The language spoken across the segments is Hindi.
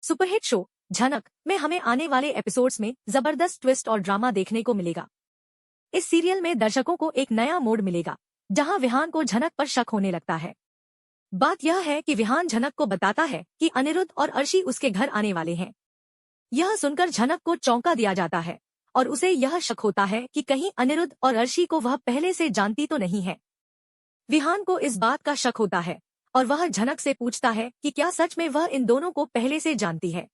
सुपरहिट शो झनक में हमें आने वाले एपिसोड्स में जबरदस्त ट्विस्ट और ड्रामा देखने को मिलेगा। इस सीरियल में दर्शकों को एक नया मोड़ मिलेगा जहां विहान को झनक पर शक होने लगता है। बात यह है कि विहान झनक को बताता है कि अनिरुद्ध और अर्शी उसके घर आने वाले हैं। यह सुनकर झनक को चौंका दिया जाता है और उसे यह शक होता है कि कहीं अनिरुद्ध और अर्शी को वह पहले से जानती तो नहीं है। विहान को इस बात का शक होता है और वह झनक से पूछता है कि क्या सच में वह इन दोनों को पहले से जानती है।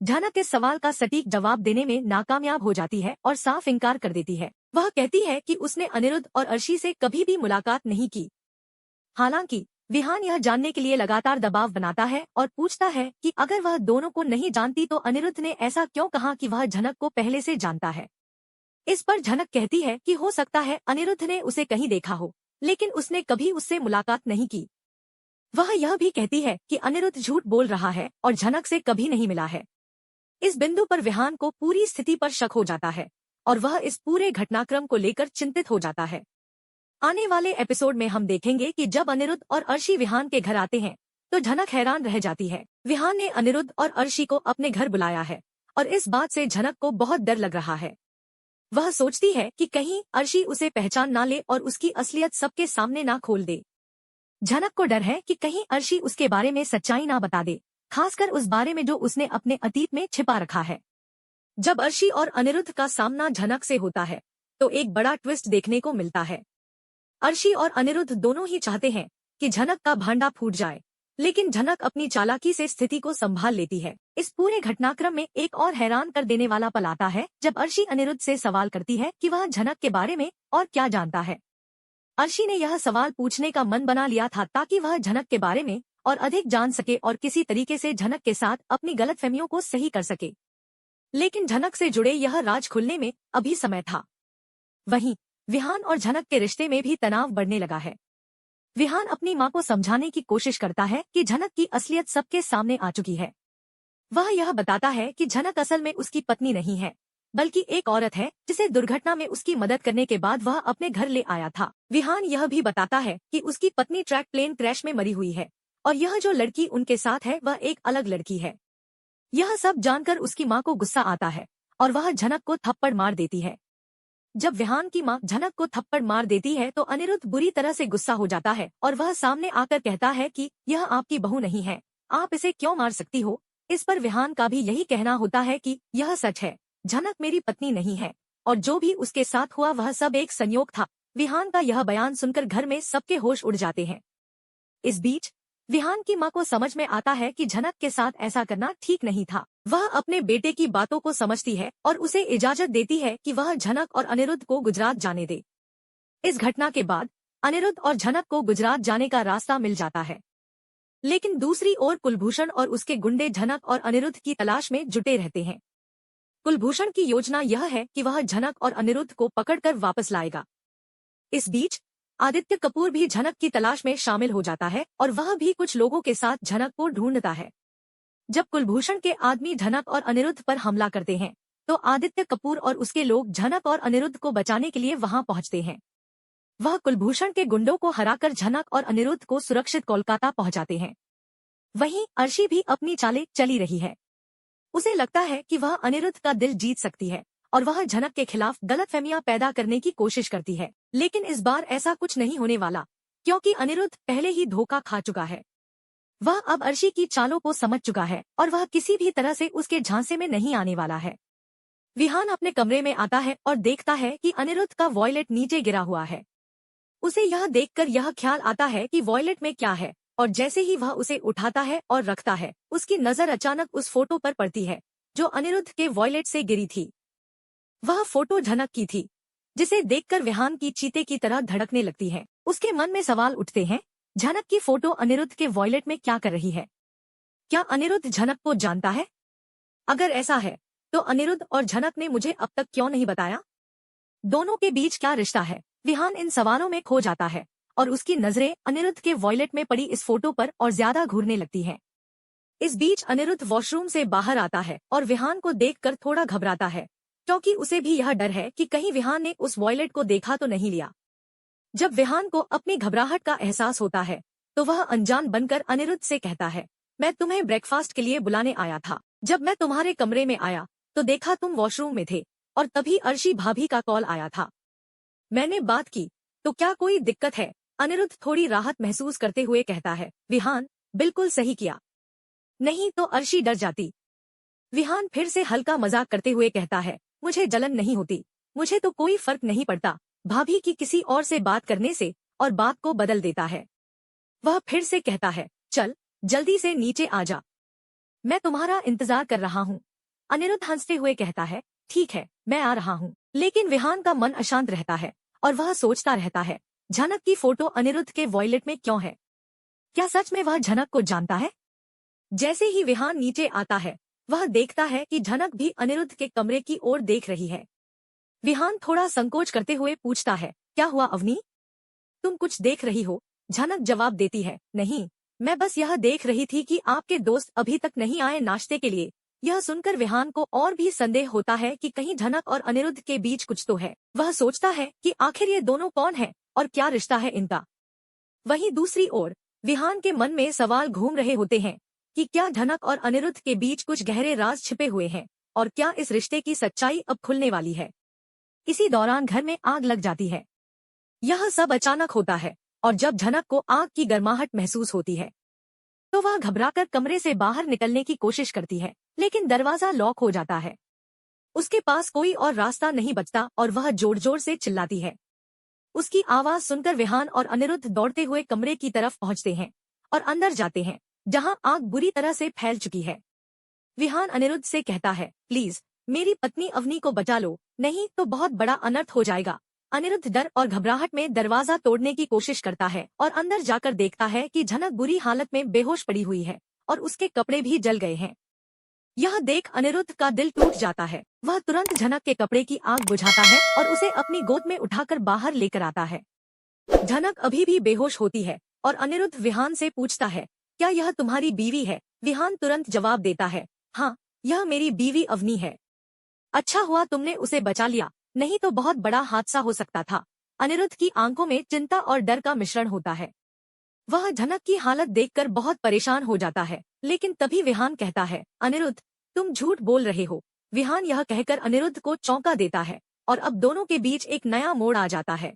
झनक इस सवाल का सटीक जवाब देने में नाकामयाब हो जाती है और साफ इनकार कर देती है। वह कहती है कि उसने अनिरुद्ध और अर्शी से कभी भी मुलाकात नहीं की। हालांकि विहान यह जानने के लिए लगातार दबाव बनाता है और पूछता है कि अगर वह दोनों को नहीं जानती तो अनिरुद्ध ने ऐसा क्यों कहा कि वह झनक को पहले से जानता है। इस पर झनक कहती है कि हो सकता है अनिरुद्ध ने उसे कहीं देखा हो, लेकिन उसने कभी उससे मुलाकात नहीं की। वह यह भी कहती है कि अनिरुद्ध झूठ बोल रहा है और झनक से कभी नहीं मिला है। इस बिंदु पर विहान को पूरी स्थिति पर शक हो जाता है और वह इस पूरे घटनाक्रम को लेकर चिंतित हो जाता है। आने वाले एपिसोड में हम देखेंगे कि जब अनिरुद्ध और अर्शी विहान के घर आते हैं तो झनक हैरान रह जाती है। विहान ने अनिरुद्ध और अर्शी को अपने घर बुलाया है और इस बात से झनक को बहुत डर लग रहा है। वह सोचती है कि कहीं अर्शी उसे पहचान ना ले और उसकी असलियत सबके सामने ना खोल दे। झनक को डर है कि कहीं अर्शी उसके बारे में सच्चाई ना बता दे, खासकर उस बारे में जो उसने अपने अतीत में छिपा रखा है। जब अर्शी और अनिरुद्ध का सामना झनक से होता है तो एक बड़ा ट्विस्ट देखने को मिलता है। अर्शी और अनिरुद्ध दोनों ही चाहते हैं कि झनक का भांडा फूट जाए, लेकिन झनक अपनी चालाकी से स्थिति को संभाल लेती है। इस पूरे घटनाक्रम में एक और हैरान कर देने वाला पल आता है जब अर्शी अनिरुद्ध से सवाल करती है कि वह झनक के बारे में और क्या जानता है। अर्शी ने यह सवाल पूछने का मन बना लिया था ताकि वह झनक के बारे में और अधिक जान सके और किसी तरीके से झनक के साथ अपनी गलतफहमियों को सही कर सके। लेकिन झनक से जुड़े यह राज खुलने में अभी समय था। वहीं विहान और झनक के रिश्ते में भी तनाव बढ़ने लगा है। विहान अपनी मां को समझाने की कोशिश करता है कि झनक की असलियत सबके सामने आ चुकी है। वह यह बताता है कि झनक असल में उसकी पत्नी नहीं है, बल्कि एक औरत है जिसे दुर्घटना में उसकी मदद करने के बाद वह अपने घर ले आया था। विहान यह भी बताता है कि उसकी पत्नी ट्रैक प्लेन क्रैश में मरी हुई है और यह जो लड़की उनके साथ है वह एक अलग लड़की है। यह सब जानकर उसकी मां को गुस्सा आता है और वह झनक को थप्पड़ मार देती है। जब विहान की मां झनक को थप्पड़ मार देती है तो अनिरुद्ध बुरी तरह से गुस्सा हो जाता है और वह सामने आकर कहता है कि यह आपकी बहू नहीं है, आप इसे क्यों मार सकती हो। इस पर विहान का भी यही कहना होता है कि यह सच है, झनक मेरी पत्नी नहीं है और जो भी उसके साथ हुआ वह सब एक संयोग था। विहान का यह बयान सुनकर घर में सबके होश उड़ जाते हैं। इस बीच विहान की मां को समझ में आता है कि झनक के साथ ऐसा करना ठीक नहीं था। वह अपने बेटे की बातों को समझती है और उसे इजाजत देती है कि वह झनक और अनिरुद्ध को गुजरात जाने दे। इस घटना के बाद अनिरुद्ध और झनक को गुजरात जाने का रास्ता मिल जाता है, लेकिन दूसरी ओर कुलभूषण और उसके गुंडे झनक और अनिरुद्ध की तलाश में जुटे रहते हैं। कुलभूषण की योजना यह है कि वह झनक और अनिरुद्ध को पकड़कर वापस लाएगा। इस बीच आदित्य कपूर भी झनक की तलाश में शामिल हो जाता है और वह भी कुछ लोगों के साथ झनक को ढूंढता है। जब कुलभूषण के आदमी झनक और अनिरुद्ध पर हमला करते हैं तो आदित्य कपूर और उसके लोग झनक और अनिरुद्ध को बचाने के लिए वहां पहुंचते हैं। वह कुलभूषण के गुंडों को हराकर झनक और अनिरुद्ध को सुरक्षित कोलकाता पहुंचाते हैं। वहीं अर्शी भी अपनी चालें चली रही है। उसे लगता है कि वह अनिरुद्ध का दिल जीत सकती है और वह झनक के खिलाफ गलतफहमियां पैदा करने की कोशिश करती है, लेकिन इस बार ऐसा कुछ नहीं होने वाला क्योंकि अनिरुद्ध पहले ही धोखा खा चुका है। वह अब अर्शी की चालों को समझ चुका है और वह किसी भी तरह से उसके झांसे में नहीं आने वाला है। विहान अपने कमरे में आता है और देखता है कि अनिरुद्ध का वॉयलेट नीचे गिरा हुआ है। उसे यह देखकर यह ख्याल आता है कि वॉयलेट में क्या है और जैसे ही वह उसे उठाता है और रखता है उसकी नजर अचानक उस फोटो पर पड़ती है जो अनिरुद्ध के वॉयलेट से गिरी थी। वह फोटो झनक की थी, जिसे देखकर विहान की चीते की तरह धड़कने लगती है। उसके मन में सवाल उठते हैं, झनक की फोटो अनिरुद्ध के वॉयलेट में क्या कर रही है? क्या अनिरुद्ध झनक को जानता है? अगर ऐसा है तो अनिरुद्ध और झनक ने मुझे अब तक क्यों नहीं बताया? दोनों के बीच क्या रिश्ता है? विहान इन सवालों में खो जाता है और उसकी नजरें अनिरुद्ध के वॉयलेट में पड़ी इस फोटो पर और ज्यादा घूरने लगती हैं। इस बीच अनिरुद्ध वॉशरूम से बाहर आता है और विहान को देखकर थोड़ा घबराता है क्योंकि उसे भी यह डर है कि कहीं विहान ने उस वॉयलेट को देखा तो नहीं लिया। जब विहान को अपनी घबराहट का एहसास होता है तो वह अनजान बनकर अनिरुद्ध से कहता है, मैं तुम्हें ब्रेकफास्ट के लिए बुलाने आया था। जब मैं तुम्हारे कमरे में आया तो देखा तुम वॉशरूम में थे और तभी अर्शी भाभी का कॉल आया था। मैंने बात की। तो क्या कोई दिक्कत है? अनिरुद्ध थोड़ी राहत महसूस करते हुए कहता है। विहान, बिल्कुल सही किया, नहीं तो अर्शी डर जाती। विहान फिर से हल्का मजाक करते हुए कहता है, मुझे जलन नहीं होती, मुझे तो कोई फर्क नहीं पड़ता भाभी की किसी और से बात करने से, और बात को बदल देता है। वह फिर से कहता है, चल जल्दी से नीचे आ जा, मैं तुम्हारा इंतजार कर रहा हूँ। अनिरुद्ध हंसते हुए कहता है, ठीक है, मैं आ रहा हूँ। लेकिन विहान का मन अशांत रहता है और वह सोचता रहता है, झनक की फोटो अनिरुद्ध के वॉयलेट में क्यों है? क्या सच में वह झनक को जानता है? जैसे ही विहान नीचे आता है वह देखता है कि झनक भी अनिरुद्ध के कमरे की ओर देख रही है। विहान थोड़ा संकोच करते हुए पूछता है, क्या हुआ अवनी, तुम कुछ देख रही हो? झनक जवाब देती है, नहीं, मैं बस यह देख रही थी कि आपके दोस्त अभी तक नहीं आए नाश्ते के लिए। यह सुनकर विहान को और भी संदेह होता है कि कहीं झनक और अनिरुद्ध के बीच कुछ तो है। वह सोचता है कि आखिर ये दोनों कौन है और क्या रिश्ता है इनका। वहीं दूसरी ओर विहान के मन में सवाल घूम रहे होते हैं कि क्या झनक और अनिरुद्ध के बीच कुछ गहरे राज छिपे हुए हैं और क्या इस रिश्ते की सच्चाई अब खुलने वाली है। इसी दौरान घर में आग लग जाती है। यह सब अचानक होता है और जब झनक को आग की गर्माहट महसूस होती है तो वह घबराकर कमरे से बाहर निकलने की कोशिश करती है, लेकिन दरवाजा लॉक हो जाता है। उसके पास कोई और रास्ता नहीं बचता और वह जोर जोर से चिल्लाती है। उसकी आवाज सुनकर विहान और अनिरुद्ध दौड़ते हुए कमरे की तरफ पहुंचते हैं और अंदर जाते हैं, जहां आग बुरी तरह से फैल चुकी है। विहान अनिरुद्ध से कहता है, प्लीज मेरी पत्नी अवनी को बचा लो, नहीं तो बहुत बड़ा अनर्थ हो जाएगा। अनिरुद्ध डर और घबराहट में दरवाजा तोड़ने की कोशिश करता है और अंदर जाकर देखता है कि झनक बुरी हालत में बेहोश पड़ी हुई है और उसके कपड़े भी जल गए हैं। यह देख अनिरुद्ध का दिल टूट जाता है। वह तुरंत झनक के कपड़े की आग बुझाता है और उसे अपनी गोद में उठाकर बाहर लेकर आता है। झनक अभी भी बेहोश होती है और अनिरुद्ध विहान से पूछता है, क्या यह तुम्हारी बीवी है? विहान तुरंत जवाब देता है, हाँ, यह मेरी बीवी अवनी है। अच्छा हुआ तुमने उसे बचा लिया, नहीं तो बहुत बड़ा हादसा हो सकता था। अनिरुद्ध की आंखों में चिंता और डर का मिश्रण होता है। वह झनक की हालत देखकर बहुत परेशान हो जाता है, लेकिन तभी विहान कहता है, अनिरुद्ध, तुम झूठ बोल रहे हो। विहान यह कहकर अनिरुद्ध को चौंका देता है और अब दोनों के बीच एक नया मोड़ आ जाता है।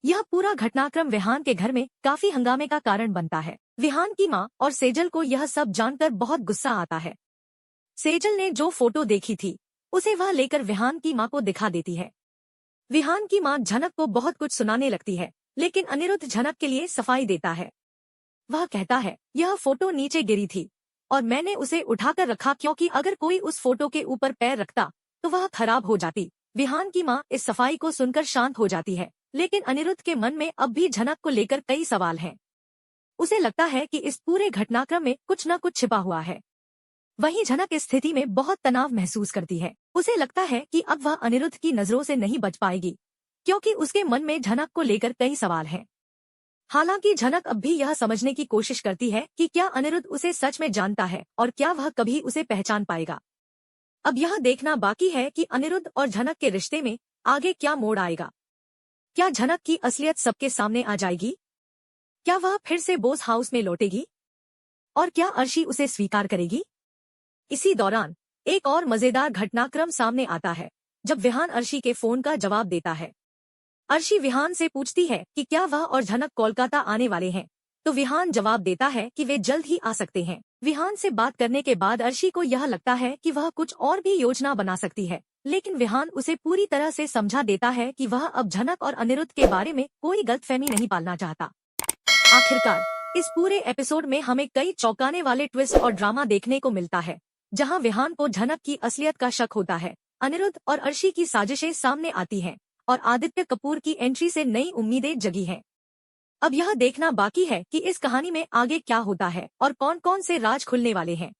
यह पूरा घटनाक्रम विहान के घर में काफी हंगामे का कारण बनता है। विहान की माँ और सेजल को यह सब जानकर बहुत गुस्सा आता है। सेजल ने जो फोटो देखी थी उसे वह लेकर विहान की माँ को दिखा देती है। विहान की माँ झनक को बहुत कुछ सुनाने लगती है, लेकिन अनिरुद्ध झनक के लिए सफाई देता है। वह कहता है, यह फोटो नीचे गिरी थी और मैंने उसे उठाकर रखा क्योंकि अगर कोई उस फोटो के ऊपर पैर रखता तो वह खराब हो जाती। विहान की माँ इस सफाई को सुनकर शांत हो जाती है, लेकिन अनिरुद्ध के मन में अब भी झनक को लेकर कई सवाल हैं। उसे लगता है कि इस पूरे घटनाक्रम में कुछ न कुछ छिपा हुआ है। वहीं झनक इस स्थिति में बहुत तनाव महसूस करती है। उसे लगता है कि अब वह अनिरुद्ध की नजरों से नहीं बच पाएगी, क्योंकि उसके मन में झनक को लेकर कई सवाल हैं। हालांकि झनक अब भी यह समझने की कोशिश करती है कि क्या अनिरुद्ध उसे सच में जानता है और क्या वह कभी उसे पहचान पाएगा। अब यह देखना बाकी है कि अनिरुद्ध और झनक के रिश्ते में आगे क्या मोड़ आएगा। क्या झनक की असलियत सबके सामने आ जाएगी? क्या वह फिर से बोस हाउस में लौटेगी? और क्या अर्शी उसे स्वीकार करेगी? इसी दौरान एक और मजेदार घटनाक्रम सामने आता है, जब विहान अर्शी के फोन का जवाब देता है। अर्शी विहान से पूछती है कि क्या वह और झनक कोलकाता आने वाले हैं, तो विहान जवाब देता है कि वे जल्द ही आ सकते हैं। विहान से बात करने के बाद अर्शी को यह लगता है कि वह कुछ और भी योजना बना सकती है, लेकिन विहान उसे पूरी तरह से समझा देता है कि वह अब झनक और अनिरुद्ध के बारे में कोई गलतफहमी नहीं पालना चाहता। आखिरकार इस पूरे एपिसोड में हमें कई चौंकाने वाले ट्विस्ट और ड्रामा देखने को मिलता है, जहां विहान को झनक की असलियत का शक होता है, अनिरुद्ध और अर्शी की साजिशें सामने आती हैं और आदित्य कपूर की एंट्री से नई उम्मीदें जगी हैं। अब यह देखना बाकी है कि इस कहानी में आगे क्या होता है और कौन कौन से राज खुलने वाले हैं।